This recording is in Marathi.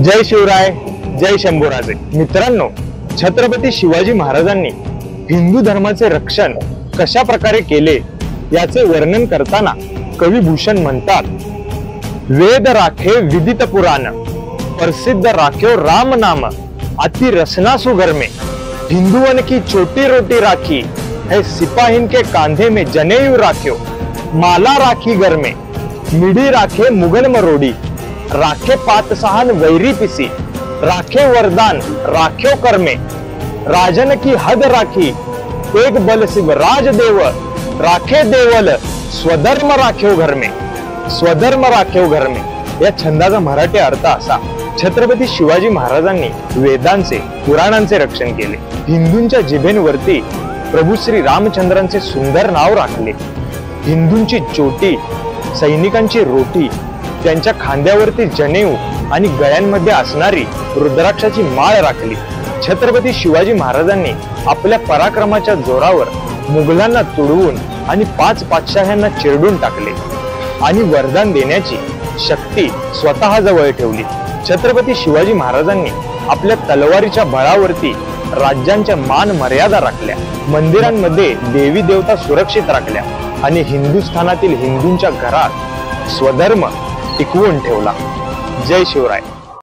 जय शिवराय, जय शंभूराजे। मित्रांनो, छत्रपती शिवाजी महाराजांनी हिंदू धर्माचे रक्षण कशा प्रकारे केले याचे वर्णन करताना कवी भूषण म्हणतात, वेद राखे विदित पुराण, प्रसिद्ध राख्यो राम नाम, अति रसना सुघर में, हिंदुवन की छोटी रोटी राखी है, सिपाहीन के कांधे में जनेऊ राख्यो, माला राखी घर में, मिडी राखे मुगल मरोडी, राखे पातसहान वैरी पिसी, राखे वरदान राख्यो कर्मे, राजन की हद राखी, एक बल शिव राजदेव, राखे देवल स्वधर्म राख्यो घर में, स्वधर्म राख्यो घर में। या छंदाचा मराठी अर्थ असा, छत्रपती शिवाजी महाराजांनी वेदांचे पुराणांचे रक्षण केले, हिंदूंच्या जिभेंवरती प्रभू श्री रामचंद्रांचे सुंदर नाव राखले, हिंदूंची चोटी, सैनिकांची रोटी, त्यांच्या खांद्यावरती जनेऊ आणि गळ्यांमध्ये असणारी रुद्राक्षाची माळ राखली। छत्रपती शिवाजी महाराजांनी आपल्या पराक्रमाच्या जोरावर मुघलांना तुडवून आणि 5 पातशाह्यांना चिरडून टाकले आणि वरदान देण्याची शक्ती स्वतः जवळ ठेवली। छत्रपती शिवाजी महाराजांनी आपल्या तलवारीच्या बळावरती राज्यांच्या मान मर्यादा राखल्या, मंदिरांमध्ये देवी देवता सुरक्षित राखल्या आणि हिंदुस्थानातील हिंदूंच्या घरात स्वधर्म टिकवून ठेवला। जय शिवराय।